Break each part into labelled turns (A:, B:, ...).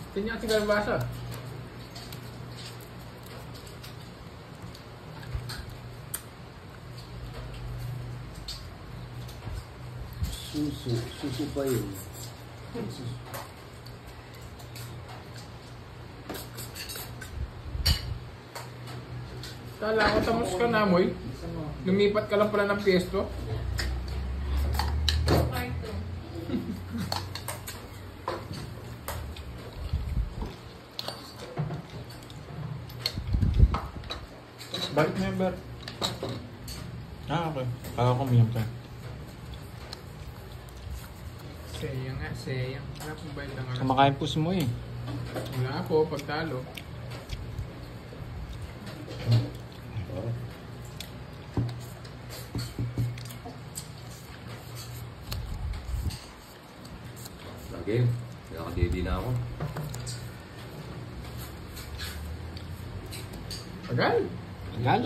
A: Tingnan natin kalabasa.
B: Susu pa yun.
A: Kala ko tamos ka na, Moy. Lumipat ka lang pala ng pwesto.
C: Balik member. Okay. Kaya ko miyam ka.
A: Sayang nga, sayang. Wala pong bayad ng alas.
C: Kumakain po mo eh.
A: Wala po, pagtalo.
B: Lagi, nakadidi na ako.
A: Tagal.
C: Tagal?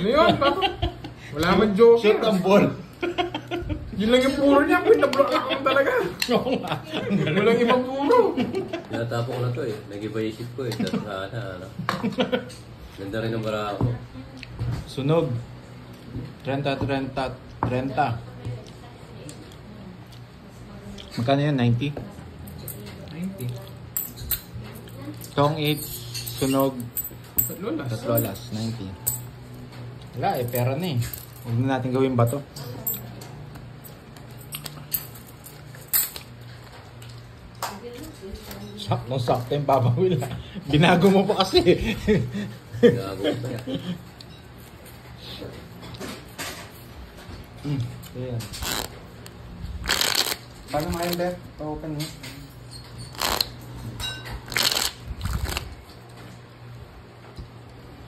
A: Ano yun, Papa? Wala man joke.
C: Shoot ang ball.
A: Yun lang yung puro niya. Pinablock ako talaga.
C: Oo nga.
A: Walang ibang puro.
B: Tinatapok ko na to eh. Nag-iba isip ko eh. Ano. Ganda rin ang bara ko.
C: Sunog. 30. Magkano yun? 90?
A: 90.
C: Tong 8. Sunog.
A: Tatlolas.
C: Tatlolas. 90. Wala eh. Pera na eh. Huwag na natin gawin bato. Sakto yung Papa Will. Binago mo pa kasi.
B: Gago ko pa yan.
C: Ayan. Paano mga Ber? Pa-open mo.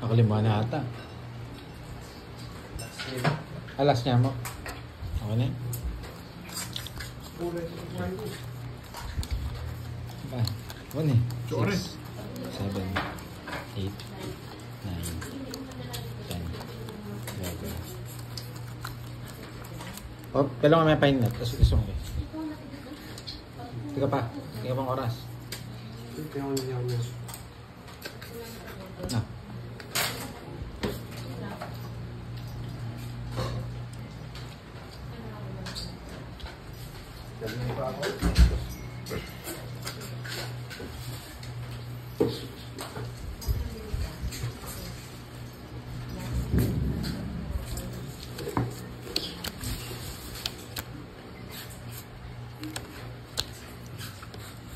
C: Nakalima na ata. Alas niya mo. Ako na yun. Ano eh?
A: Chores.
C: 7, 8, 9, 10, 11. Oh, kailangan may pahinat. Tapos gusto mo. Tika pa. Tika pang oras. Na.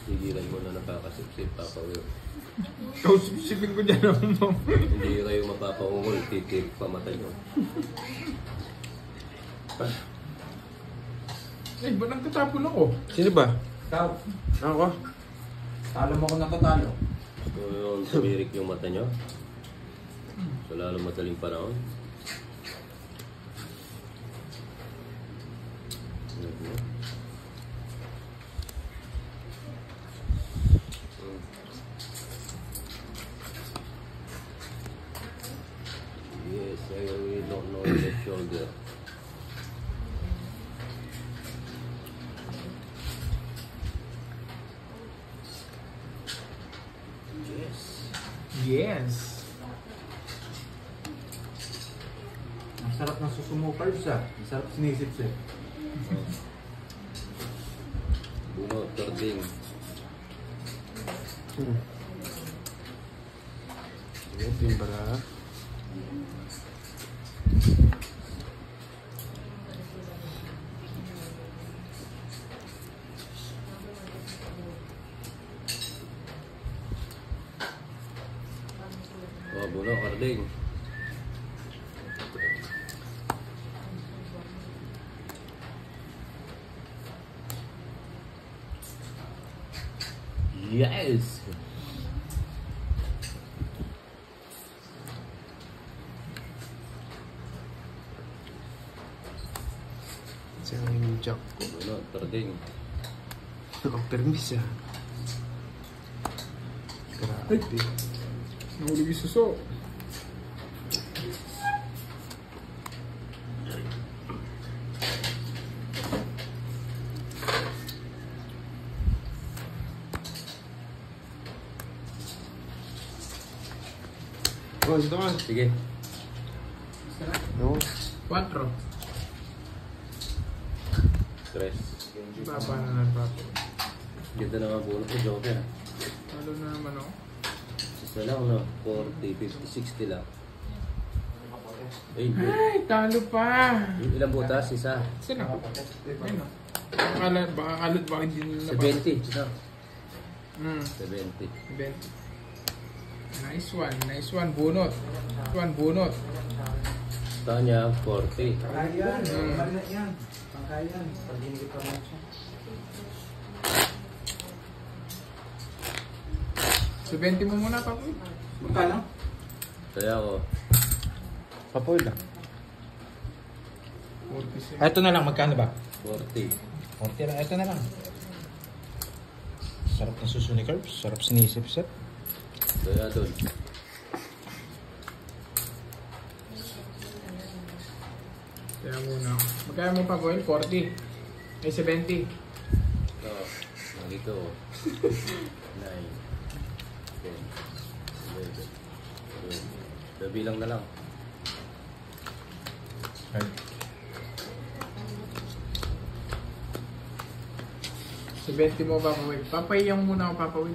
B: Higilan mo na nakakasipsip, Papa Will.
A: Sipin ko dyan naman.
B: Hindi kayo mapapaungol, titik pamatay nyo.
A: Eh, ba't nagtatapon ako?
C: Sino ba?
A: Ikaw.
C: Ako. Talo mo ko natatalo.
B: So yun, tumirik yung mata nyo. So lalo madaling panahon. Yes, I really don't know the shoulder.
A: Yes.
C: Ang sarap ng susumukal siya. Ang sarap sinisip-sip.
B: Bunot, tording.
C: Ito yung bara.
B: Oh, bunot, tording. Yes!
A: Siya yung jack ko.
B: Bunot, tarding.
A: Nakapermis ah. Grabe. Nahulog yung suso. Oh, dito ka.
B: Sige.
A: No.
C: 4.
B: Stress.
A: Baba na lang papo.
B: Ganda naman bunot ko, Joker.
A: Talo na naman ako.
B: Isa lang, no? 40, 50, 60 lang. Ay, good.
A: Ay, talo pa.
B: Ilang butas? Isa.
A: Saan ako? Ayun o. Baka kalot ba hindi nila
B: 70. Isa.
A: 70.
B: 70.
A: Nice one. Nice one. Bunot. Nice one. Bunot.
B: Saan niya? 40.
C: Pangkayan. Yan. Pangkayan. Pag-inigit pa mo siya.
A: 70 mo muna, Papoy.
C: Magkano?
B: Kaya ako.
C: Papoy lang.
A: 47.
C: Ito na lang, magkano ba?
B: 40.
C: 40 lang, ito na lang. Sarap ng suso ni Curbs. Sarap sinisip-sip.
B: Kaya doon.
A: Kaya muna ako. Magkaya mo, Papoy? 40. Ay, 70.
B: Ito. Nandito. 9. 10. 11. 12. Bilang na lang.
C: Right.
A: 70 mo, Papoy. Papayang muna ako, Papoy.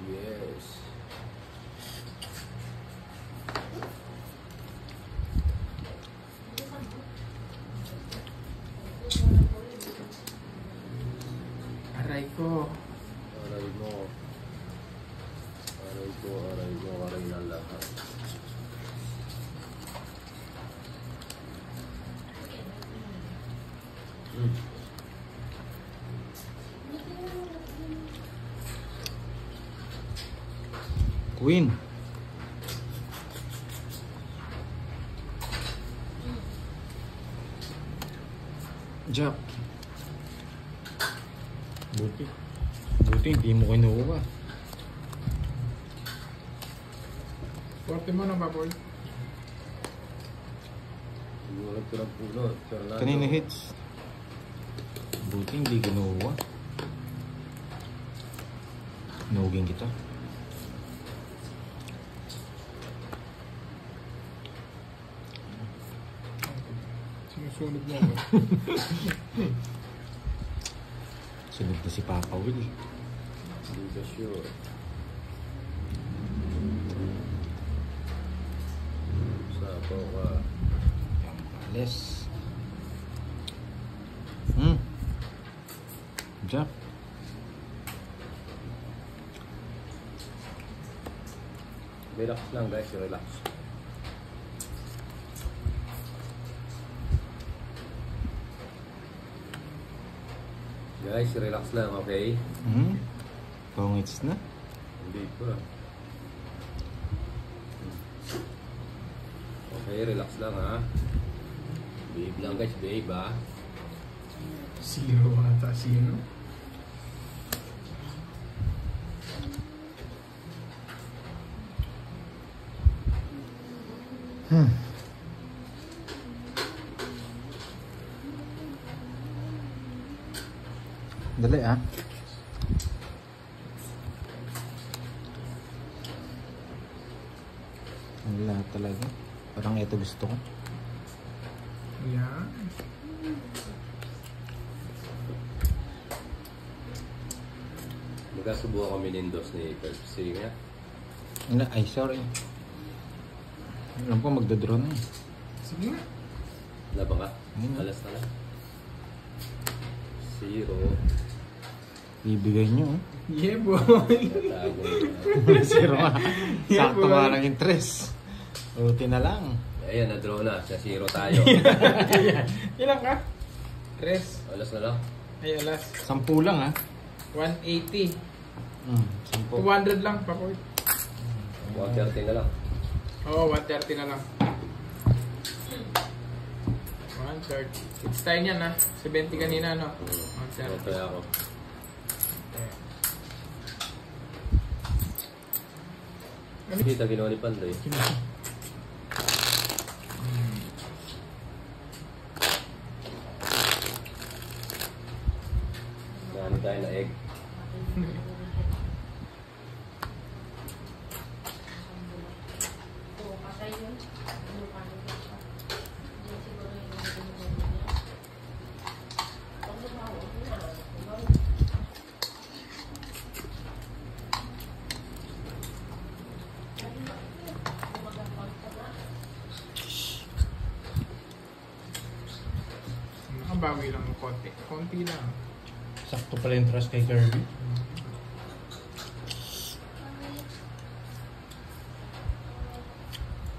B: Yes.
A: Aray ko.
B: Aray mo. Aray ko, aray mo, aray na lahat.
C: Queen. Jack. Buti. Buti hindi mo kinuha.
A: 40 mo na, Papoy.
B: Siguro ko ng puno. Fernando.
C: Kanina hits. Buti hindi kinuha. Nuging kita.
A: Sinusunod mo ako.
C: Sunod na si Papa Will.
B: Hindi ka sure. Sapo ka.
C: Yung alis. Jack.
B: Relax lang guys, relax. Guys, relax lang, okay?
C: Pangits na.
B: Hindi pa. Okay, relax lang ha. Babe lang guys, babe ha.
A: 0 ata, 0.
C: Dali ah. Wala talaga. Parang ito gusto ko.
A: Yan.
B: Magkasubukan kami nindos ni Curbs. Sige nga.
C: Ay, sorry. Alam ko magdodraw na eh.
A: Sige nga.
B: Laban ka?
C: Ayun.
B: Alas na lang. 0.
C: Ibigay nyo oh.
A: Yeah, boy.
B: Tatago na.
C: Zero nga.
A: Yeah,
C: Sakto
A: boy.
C: nga lang yung tres. Uti na lang.
B: Ayan, na-draw na. Sa 0 tayo.
A: Ilan ka? 3.
B: Alas na lang.
A: Ay, alas.
C: 10 lang ah.
A: 180.
C: 10.
A: 200 lang, Pakoy.
B: 130 na lang.
A: Oo, 130 na lang. 130. It's tayo niyan, ha? 70 kanina, no? 130.
B: Kaya ako. Kita ginawa ni Pandoy. Nani tayo na egg.
A: Nakabawi lang ng konti. Konti lang.
C: Sakto pala yung trust kay Kirby.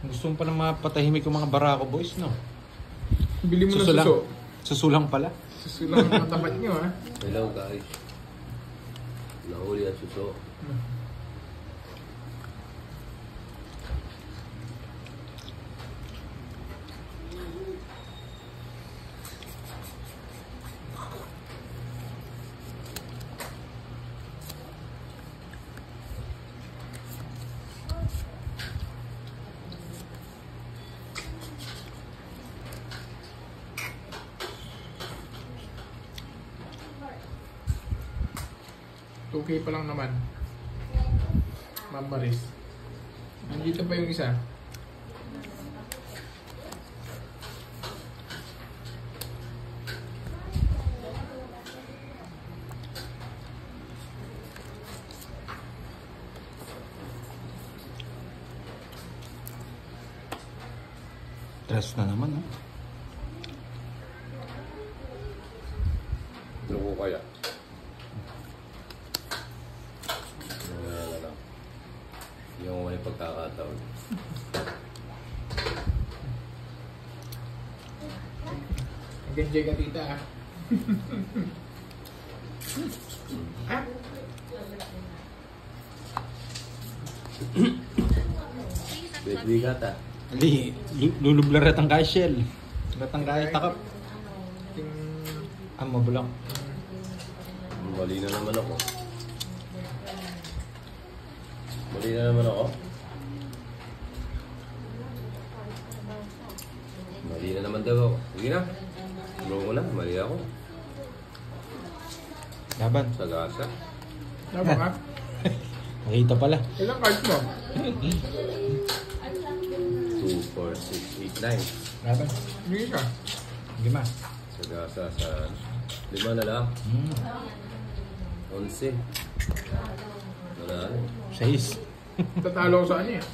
C: Gusto mo pa na mapatahimik yung mga Barako boys, no?
A: Bili mo ng
C: Susulang.
A: suso.
C: Susulang pala.
A: Susulang ang tapat nyo, ha?
B: Hello guys. Nahuli ang suso.
A: Okay pa lang naman. Mambaris. Nandito pa yung isa.
C: Trust na naman, ha?
B: Ano ko kaya? Wala lang. Yung may pagkakataon.
A: Nag-enjoy ka, tita, ha? Ha?
B: Bigat ah.
C: Ali, lulubla ratang kaya shell. Ratang kaya takap.
A: Ting...
C: Mabulang.
B: Mali na naman ako. Mali na naman ako. Mali na naman daw ako. Sige na. Bro mo na. Mali ako.
C: Laban.
B: Sagasa.
A: Tama ka?
C: Nakita pala.
A: Ilang cards mo?
B: 2, 4, 6, 8, 9.
C: Laban.
A: Yung isa.
C: 5.
B: Sagasa sa 5 na lang. 11. Wala rin.
C: 6.
A: Tatalo ko sa kanya, eh.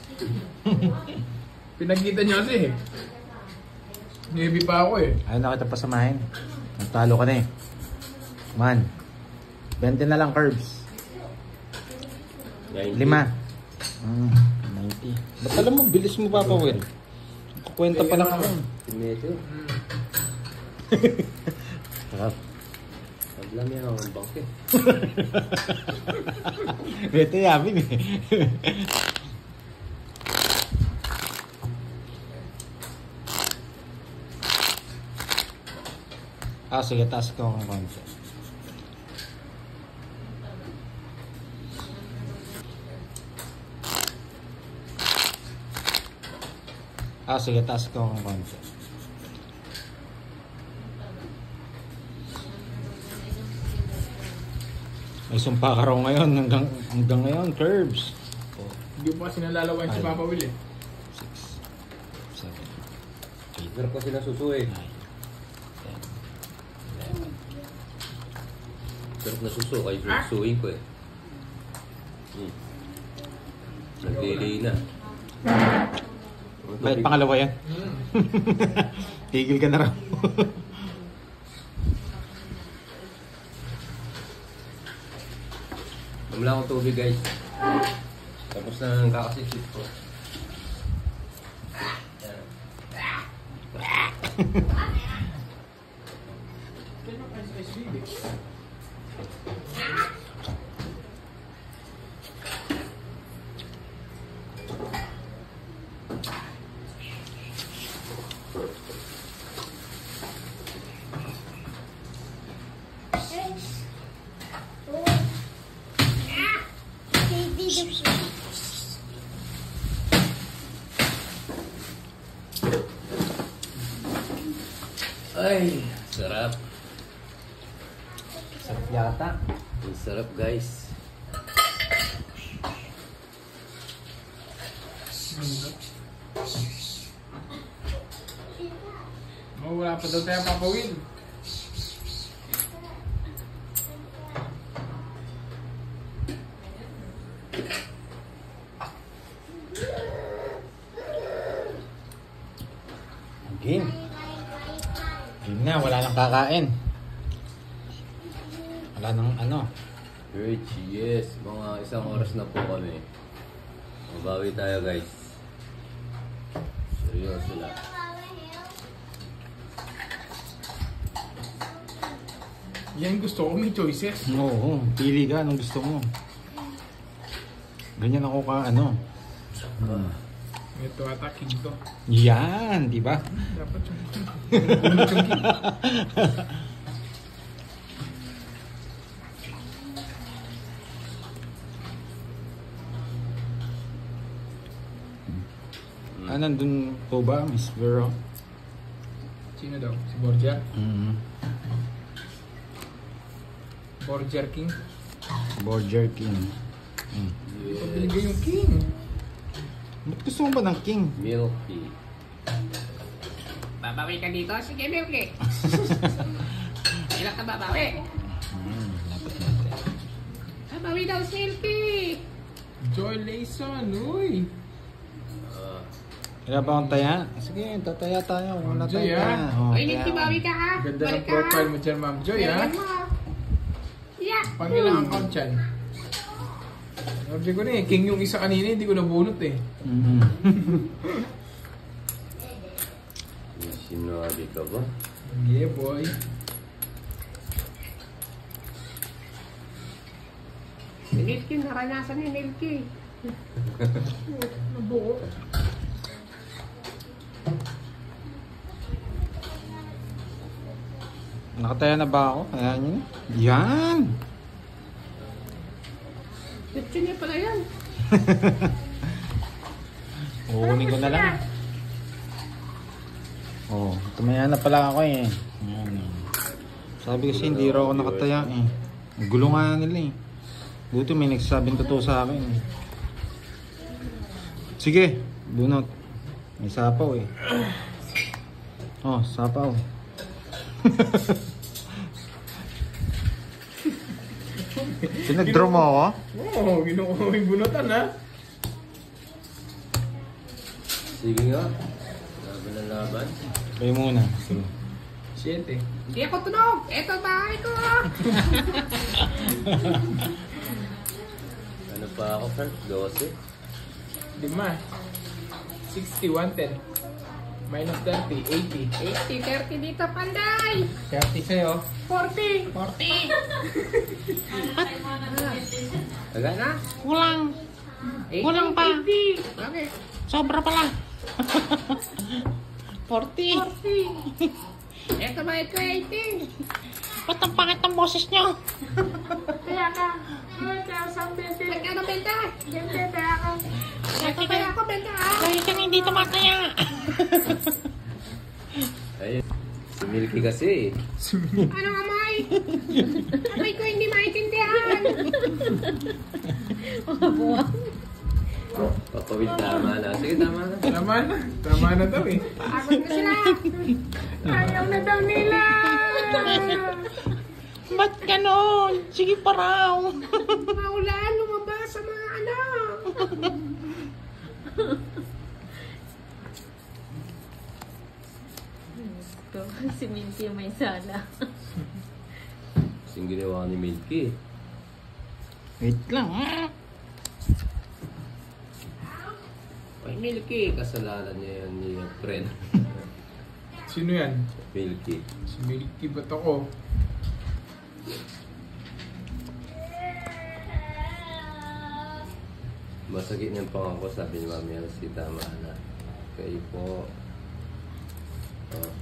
A: Pinagkita niya kasi, eh. Navy pa ako, eh.
C: Ayaw na kita pasamahin. Nagtalo ka na eh. Man. 20 na lang curbs.
B: 90.
C: 5. 90. Ba't alam mo, bilis mo Papa Will? Kukwenta pa lang ako.
B: Medyo.
C: Sarap.
B: Alam yan ako ng bank eh.
C: Beto yamin eh. Sige, taas ko ang konti. Sige, taas ko ang konti. May sumpa ka raw ngayon hanggang ngayon, curbs.
A: Hindi mo kasi nalalawan si Papa Will, eh.
C: 6, 7, 8,
B: Pero kasi nasuso eh.
C: 9, 10, 11.
B: Pero nasuso kayo susuin ko eh. Naglilay na.
C: Bakit pangalawa yan? Tigil ka na raw.
B: Namula akong tubig guys. Tapos na ang kakasisip ko. Ay, sarap.
C: Sarap yata.
B: Ang sarap, guys.
A: Oh, wala pa daw tayo papawin.
C: Game. Game na, wala nang kakain. Wala nang ano.
B: Rich, yes. Mga 1 oras na po kami. Mabawi tayo, guys. Seryoso lang.
A: Yan gusto ko, may choices.
C: Oo, pili ka anong gusto mo. Ganyan ako ka ano.
A: Ito ata, king to.
C: Yan, di ba?
A: Dapat yung king. Bunot yung king.
C: Nandun po ba, Miss Vero?
A: Sino daw? Si Borgia? Borgia King?
C: Borger King.
A: Ito binigay yung king.
C: Ba't gusto mo ba ng King?
B: Milky.
D: Babawi ka dito? Sige, Milky. Ilang ka babawi?
C: Dapat natin.
D: Babawi daw si Milky.
A: Joy Layson, uy!
C: Kaya ba akong taya? Sige, tataya tayo. Wala
A: Joy,
C: tayo.
A: ah.
D: Ay, Milky, bawi ka ha?
A: Ganda ng
D: Balik ka,
A: profile
D: ha?
A: mo dyan, Ma'am Joy, ha?
D: Meron mo. Yeah.
A: Pangilang account dyan. Sabi ko na eh, king yung isa kanina, hindi ko nabunot eh.
B: Sinabi ka ba?
A: Yeah, boy.
D: Si Milky, naranasan ni Milky. Nabuo.
C: Nakataya na ba ako? Ayan yun. Yan!
D: Gusto niya pala yan.
C: Kukunin ko na lang. Oh, tumaya na pala ako eh. Ayan, eh. Sabi kasi hindi raw ako nakataya eh. Ang gulo nga nila eh. Buti may nagsasabing totoo sa akin eh. Sige, bunot. May sapaw eh. Oh, sapaw. Sinag-draw mo ako?
A: Oo, ginukuha mo yung bunutan, ha?
B: Sige nga. Laban na laban.
C: Kayo muna. Sige.
A: 7.
D: Hindi ako tunog. Ito bahay ko.
B: Ano pa ako, Frank? 12?
A: 5. 60, 110. Minus 30, 80.
D: 80, 30 dito, Panday.
A: 30 sa'yo.
D: 40.
A: 40.
B: Taga na?
E: Kulang.
D: 80,
E: Kulang pa.
D: 80. Okay.
E: Sobra pala. 40.
D: 40. Ito ba ito 80?
E: Ba't ang pangit ng boses nyo?
D: Kaya ka. Magkano benta? Kaya ka. Ito kaya ako benta ha?
E: Dahil kang hindi tumataya.
B: Ayun. Si Milky kasi eh.
D: Anong amoy? Amoy ko hindi maintindihan.
B: Papawid tama na. Sige, tama na.
A: Tama na. Tama na daw eh.
D: Pagod na sila. Ayaw na daw nila.
E: Ba't ganon? Sige pa raw.
D: Maulan, lumabas sa mga anak.
F: Si Minty may sala.
B: Kasing ginawa ni Milky.
C: Wait lang ha.
B: Ay, Milky. Kasalanan niya yan ni friend.
A: Sino yan?
B: Milky.
A: Si Milky ba't ako?
B: Masakit niyang pangako, sabi ni Mami si tama na. Kayo po. Oh.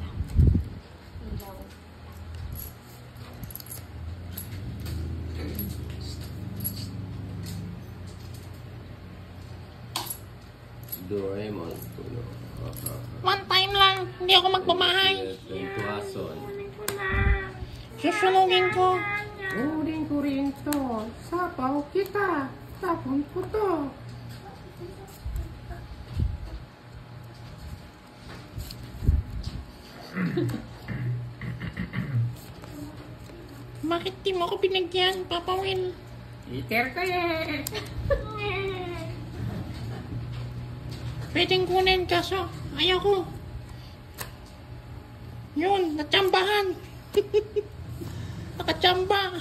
B: Doraemon. Puno.
E: One time lang. Hindi ako magpamahay.
B: Tuason.
E: Susunugin ko.
A: Uling ko rin to. Sapaw kita. Tapon ko to.
E: Bakit di mo ako binigyan, Papa Will?
A: Iter ko eh.
E: Pwedeng kunin kaso ayoko. Yun, natsambahan. Nakatsamba.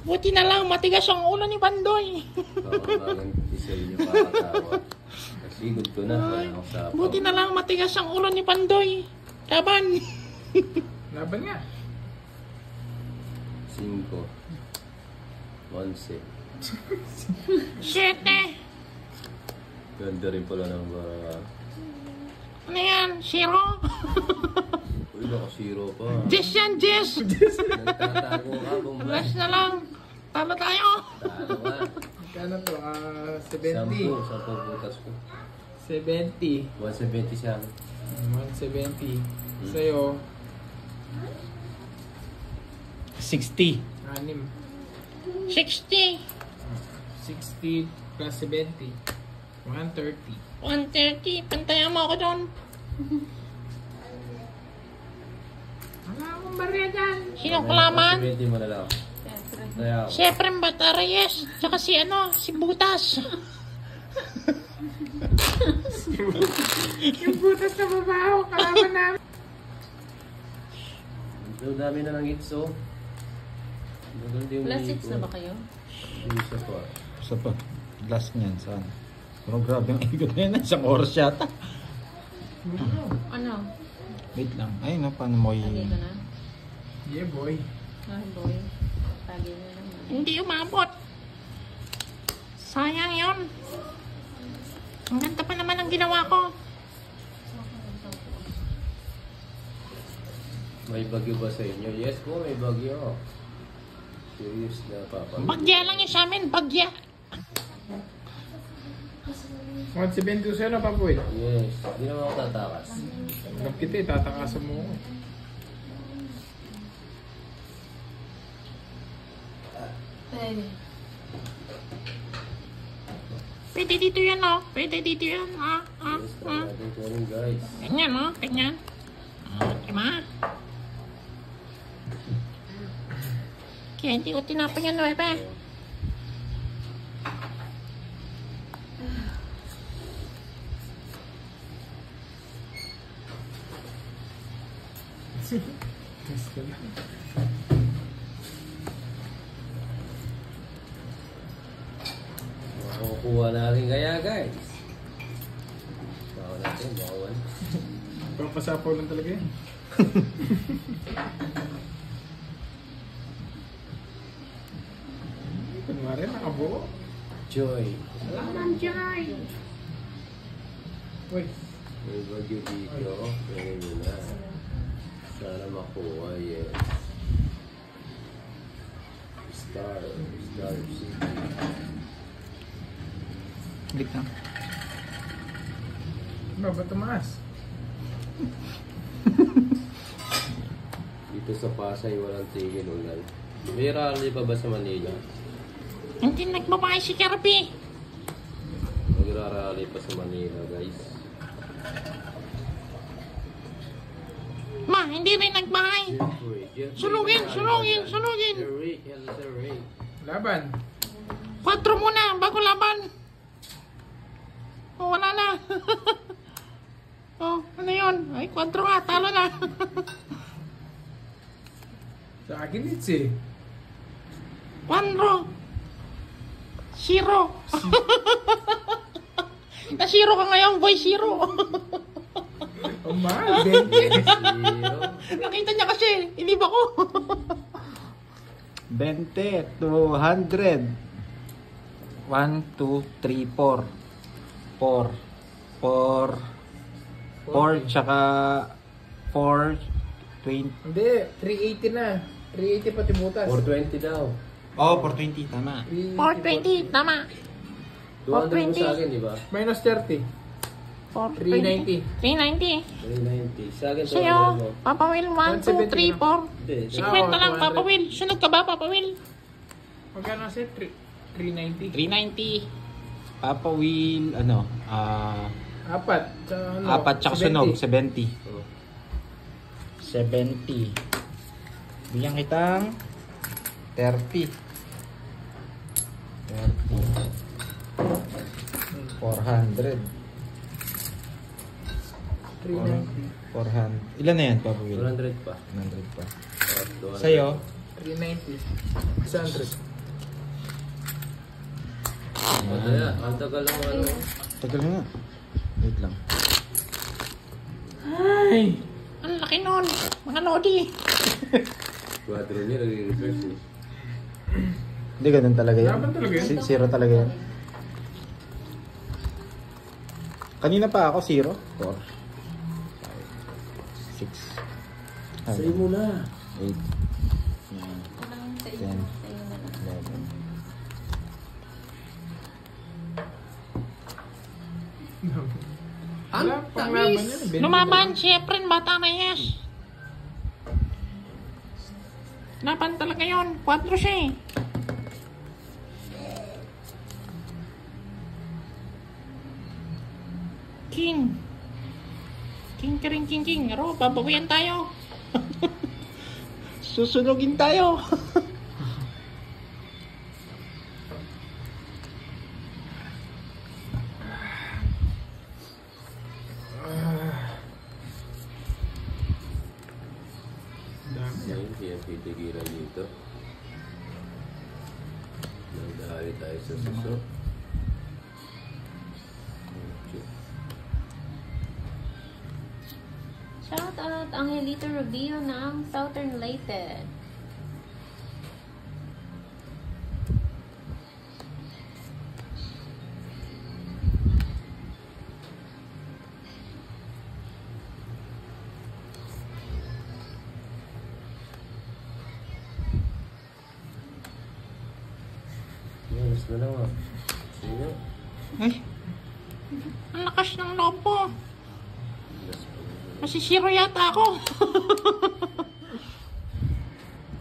E: Buti na lang matigas ang ulo ni Pandoy.
B: Bakit isa inyo pakatawa? Nasigod ko na. Wala akong sapaw.
E: Buti na lang matigas ang ulo ni Pandoy. Laban.
A: Laban nga.
B: 5. 11.
E: 7.
B: Ganda rin pala ng mga...
E: Ano yan? 0?
B: Uy, baka 0 pa.
E: 10 yan, 10.
B: Nagtatago ka, Bombay.
E: Last na lang. Talo tayo.
B: Talo ka.
A: Kano to?
B: 10
A: 70.
B: butas ko.
A: 70.
B: 170 siya.
A: 170. Sa'yo,
C: 60.
A: 6.
E: 60.
A: 60 plus 70. 130.
E: 130. Pantayan mo ako doon.
A: Wala akong barya dyan.
E: Sino kalaman?
B: 170 mo na lang.
F: Siyempre.
B: Kaya ako.
E: Siyempre, Batarayes. Tsaka si Butas.
A: Yung butas na babaho, kalaban namin.
B: So, dami na ng hits, oh. Maganda yung
F: Plus
B: hits,
F: 6 na ba kayo?
B: Isa pa.
C: Isa pa. Last niyan, saan? Pero grabe ang ikot na yun. Isang oras yata.
F: Ano?
C: Wait lang. Ay, no, paano mo
F: Lagay ko na?
A: Yeah, boy.
F: Ah, boy. Lagay na naman.
E: Hindi umabot. Sayang yon. Ang ganda pa naman ang ginawa ko.
B: May bagyo ba sa inyo? Yes po, may bagyo. Serious na, Papa.
E: Bagya lang yun sa amin. Bagya.
A: 170 sa'yo na, Papoy.
B: Yes. Hindi naman ako tatakas.
A: Alam kita eh, tatakasan mo ako.
E: Pwede dito yan, oh. Pwede dito yan.
B: Yes, tama natin kunin, guys.
E: Ganyan, oh. Ganyan. Diba? Kaya hindi ko tinapon yan, Nuepe.
A: Gusto na.
B: Makukuha natin kaya, guys. Baka natin, baka
A: Papasapaw lang talaga yan. Kunwari, nakabuo.
B: Joy.
A: Salamat, Joy! Uy,
B: May bagyo dito. Pwede nyo na. Sana makuha, yes. Star City.
C: Balik lang.
A: ba ba tumaas?
B: Dito sa Pasay, walang tigil ulan. May rally pa ba sa Manila?
E: Hindi nagbabae si Kirby.
B: Magra-rally pa sa Manila, guys.
E: Ma, hindi rin nagbahay. Sunugin, sunugin, sunugin.
B: Sir Ray.
A: Laban.
E: 4 muna, bago laban. Oh, wala na. Oh, ano yun? Ay, 4 nga, talo na.
A: Sa akin it's eh.
E: 1 0. Na-0 ka ngayon, boy, 0.
A: Ang mahal, 20.
E: Nakita niya kasi, ilib ako.
C: 20 to 100. 1, 2, 3, 4. 4 tsaka 4, 20.
A: Hindi, 380 na. 380 pati butas.
B: 420 daw.
C: Oh, 420, tama.
E: 420, tama.
B: 200 mo sa akin, di ba?
A: Minus 30. 390.
F: 390.
B: 390. Sa akin, 200
F: Sa'yo,
B: mo.
F: Papa Will, 1, 2, 3, 4.
B: Hindi.
F: 50 lang, Papa Will. Sunod ka ba, Papa Will?
A: Magkano kasi? 390.
C: 390. Papa Will, ano,
A: Apat. Ano,
C: apat tsaka
A: 70.
C: sunog, 70.
B: Oh.
C: 70. Bigyan kitang 30. 30. 400.
A: 390.
C: 400. Ilan na yan, Papa Will?
B: 100 pa.
C: 100 pa.
B: Oh, 200.
C: Sa'yo?
A: 390. 600.
B: Madaya, ang tagal lang ano.
C: Tagal nga. Wait lang.
A: Ay!
E: Ang laki nun. Mga lodi.
B: Quadro niya, nag-reverse eh.
C: Hindi ganun talaga yan.
A: Dapat talaga yun.
C: Zero talaga yan. Kanina pa ako, 0. 4. 5. 6.
B: Sa'yo mo na.
C: 8. 9.
F: Walang sa
C: 10.
F: iyo. Sa'yo na lang.
C: 11.
A: Wala pang laban yan.
E: Lumaban si Efren, bata na yes. Laban talaga yun. 4 siya eh. King. King ka rin, king. Aro, babawian tayo. Susunugin tayo.
A: Dami.
B: Ngayon, kaya titigilan dito. Nagdahali tayo sa suso. Okay.
F: Shout out Angelito Rubio ng Southern Leyte.
B: Yes, na lang ah. Sino?
E: Ay. Ang lakas ng loob po. Masisiro yata ako.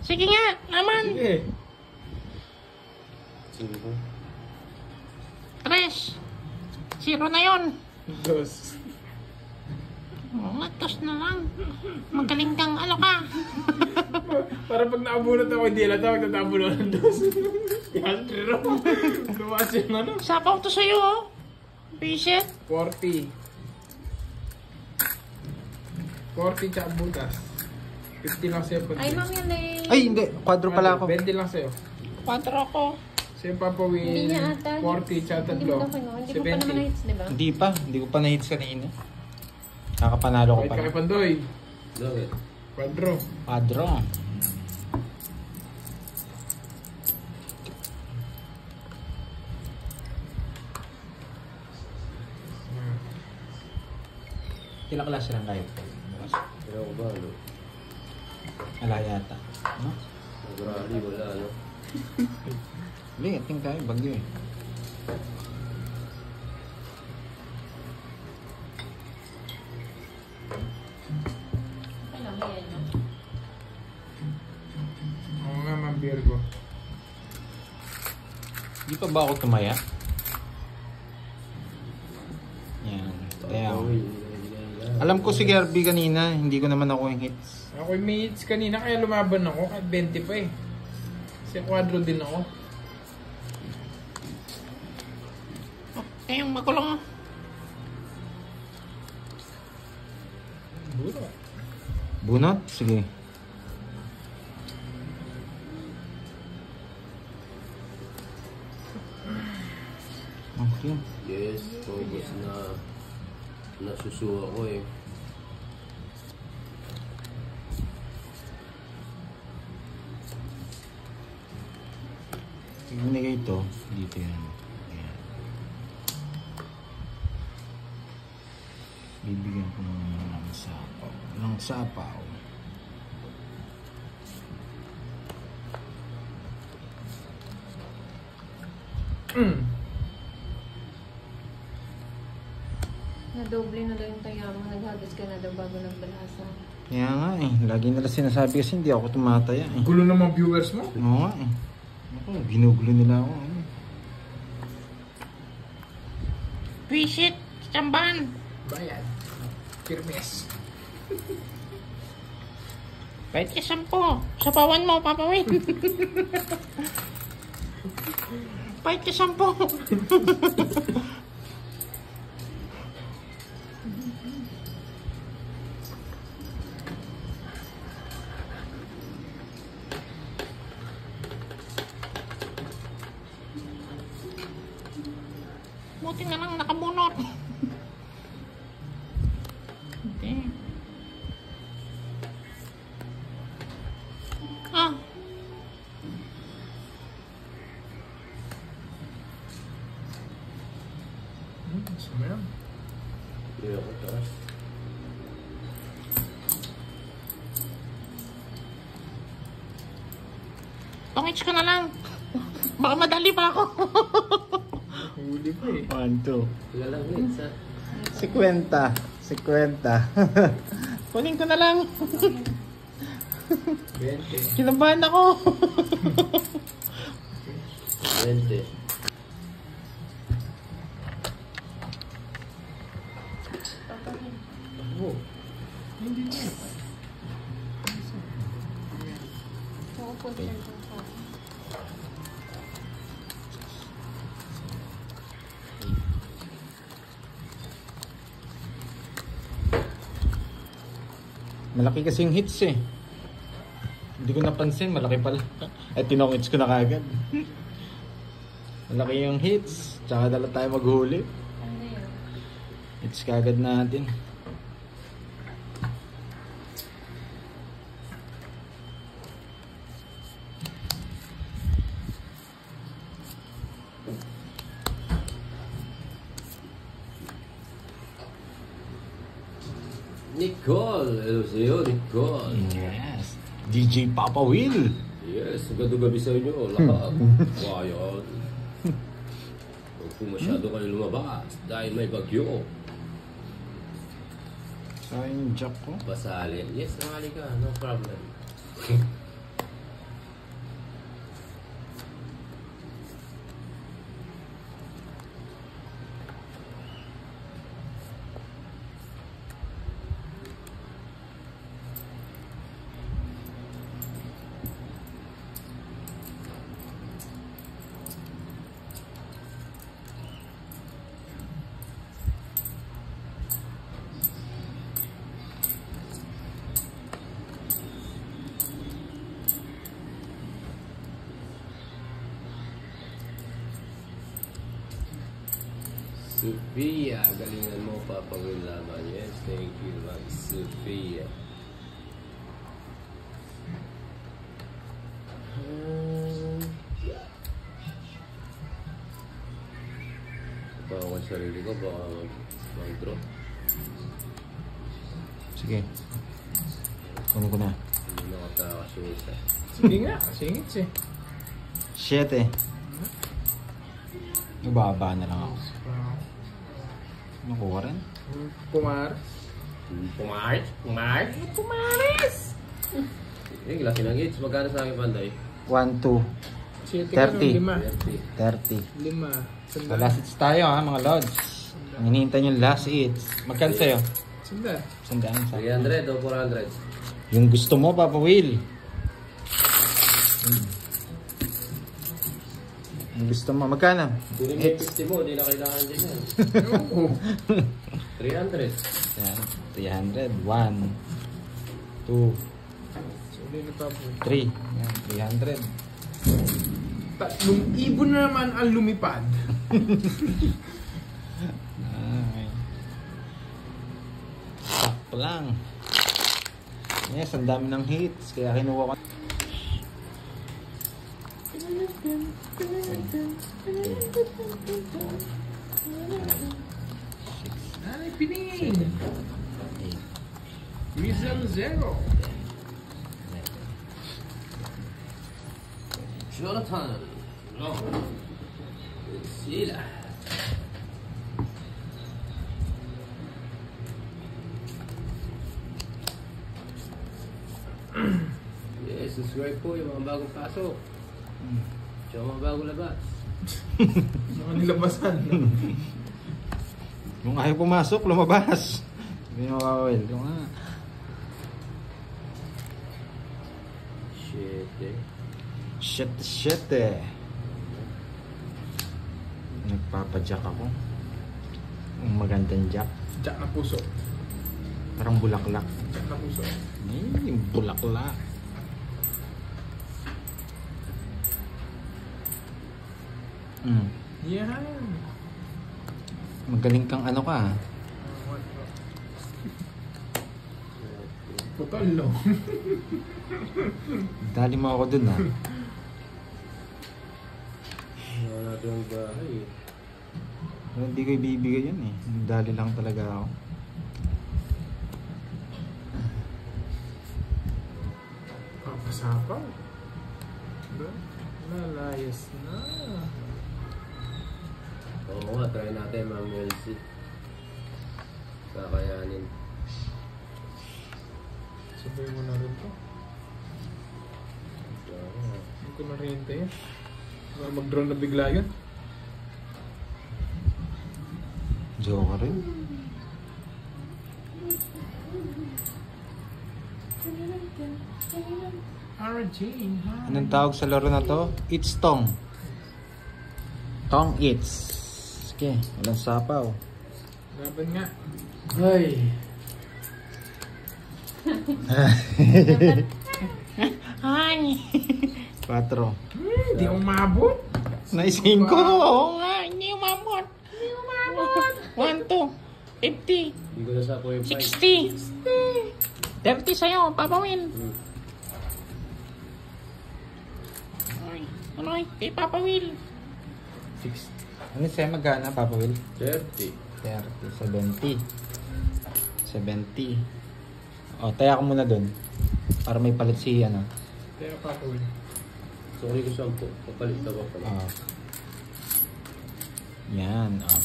E: Sige nga, naman.
A: Sige.
B: Sino?
E: 3. 0 na yon.
A: Dos.
E: Latas na lang. Magaling kang ano ka.
A: Para pag naabunot ako, hindi lang tawag natabunot ng dos. Yan, pero lumas yung ano.
E: Sapaw to sa'yo, oh. Bisit.
A: 40. 40 tsaka butas. 50 lang sa'yo.
F: Ay, Ma'am Yulay.
C: Ay, hindi. Quadro pala ako.
A: 20 lang sa'yo.
E: 4 ako.
A: Sa'yo papawin.
F: Hindi niya ata.
A: 40 tsaka
F: Hindi
A: tatlo.
F: mo daw kinuha. Hindi mo pa naman na-hits, di ba?
C: Hindi pa. Hindi ko pa na-hits kanina. Kakapanalo ko
A: Wait
C: pa.
A: ka kay Pandoy.
B: Bakit?
A: Quadro.
C: Quadro. Ilang klase lang kayo?
B: Pero ako ba, ano?
C: Ala yata. No?
B: Nag-rally, wala, ano?
C: Hindi, ating tayo. Bagyo eh.
F: Okay lang, yan. No?
A: Oo nga, Ma'am Virgo.
C: Di pa ba ako tumaya? Yan. Kaya ako. Alam ko si Garby kanina, hindi ko naman ako yung hits.
A: Ako yung may hits kanina, kaya lumaban ako. At 20 pa eh. Kasi quadro din ako.
E: Kayong makulong.
A: Bulo.
C: Bunot? Sige. Okay.
B: Yes, focus na nasusuwa ko eh.
C: Binigay ito. Dito yan. Ayan. Bibigyan ko ng sapaw. Ng sapaw.
F: Nadoble na daw yung taya mo. Naghagas ka na daw bago nagbalasa.
C: Kaya nga eh. Lagi nila sinasabi kasi hindi ako tumataya eh.
A: Gulo ng mga viewers mo.
C: Oo nga eh. Ako, ginugulo nila ako.
E: Visit, Chamban.
A: Bayad. Kirmes.
E: Kahit 10. Sabawan mo, Papa Will. Kahit 10. Buti na lang nakabunot. Okay. Ah.
A: Sama yan.
B: Hindi ako taas.
E: Pangits ka na lang. Baka madali pa ako.
A: Huli pa eh.
C: 1, 2.
B: Wala lang hits ha.
C: 50. 50.
E: Kunin ko na lang.
B: 20.
E: Kinabahan ako.
B: 20.
A: Oh. Hindi niya.
C: Malaki kasi yung hits eh. Hindi ko napansin, malaki pala. Ay, tinong-hits ko na kagad. Malaki yung hits. Tsaka dala tayo maghuli.
F: Ano yun?
C: Hits kagad natin.
B: Nicole! Hello sa'yo, Nicole.
C: Yes. DJ Papa Will.
B: Yes, magandang gabi sa inyo. Lahat. Wayan. Huwag po masyado kayo lumabas dahil may bagyo.
C: Sayang yung jack ko.
B: Basalin. Yes, nakali ka. No problem. Sophia, galingan mo papagulaman. Yes, thank you, Mag Sophia. Baka ako sa sarili ko, baka mag-drop.
C: Sige. Kunin ko na.
B: Hindi nakatakas yung isa.
A: Sige nga, singits eh.
C: 7. Nababa na lang ako. Nakuha rin.
A: Pumar.
B: Pumaris? Pumaris? Pumaris! Yung laki ng hits. Magkano sa akin, Panday?
C: 1, 2, 30. 30.
A: 5.
C: So, last hits tayo ha, mga lods. Ang hinihintay nyo last hits. Magkano sa'yo?
A: Sanda.
C: Sandaan sa
B: 300 o 400?
C: yung gusto mo, Papa Will. Yung gusto mo, magkano?
B: Kung yung 50 mo, di na kailangan din yan. 300.
C: Yan, 300. 1, 2,
A: Suli na pa po.
C: 3. Yan, 300.
A: 3,000 na naman ang lumipad.
C: Okay. Sakto lang. Yes, ang dami ng hits. Kaya kinuha ko.
A: Ay, pining! Wisdom 0.
B: Jonathan. No. Sila. subscribe po yung mga bagong pasok. Tsaka mga bagong labas.
A: Mga nilabasan.
C: Kung ayaw pumasok, lumabas. Hindi mo kakawil. Yung nga. Shit eh. Nagpapadyak ako. Ang magandang jack.
A: Jack na puso.
C: Parang bulaklak.
A: Jack na puso.
C: Yung bulaklak.
A: Yan.
C: Magaling kang ano ka.
A: Putol, no?
C: Dali mo ako dun ah.
B: Wala natin ang bahay eh.
C: Pero hindi ko ibibigay yan eh. Dali lang talaga ako.
A: Papasapaw. Lalayas na.
B: Oo nga, try natin Ma'am Elsie. Kakayanin.
A: Sabay mo na rin to. Hindi ko na rin hintayin. Mag-drone na bigla yun.
C: Joker rin.
A: RJ, ha?
C: Anong tawag sa laro na to? It's tong. Tong it's. Sige, walang sapaw.
A: Laban nga.
B: Ay!
E: Ay.
C: 4.
A: Hindi ako maabot.
C: Naisin ko.
E: Oo nga, hindi umabot. Hindi umabot. 1, 2, 50,
B: Hindi ko nasapo yung
E: 60. 30 sa'yo, Papa Will. Ay, ano ay, kay Papa Will.
C: 6. Ano sa'yo magkana, Papa Will?
B: 30.
C: 30, 70. 70. O, taya ko muna dun. Para may palit si ano.
A: Kaya papawin.
B: Sorry ko 10. Papalit na ba pala?
C: Yan.
B: Oh.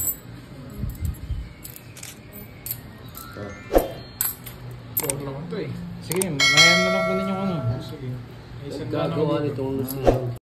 A: 4 naman to eh.
C: Sige, mayroon na lang kunin yung ano.
A: Sige. Isang daan ako
B: Gagawa
A: dito.
B: nitong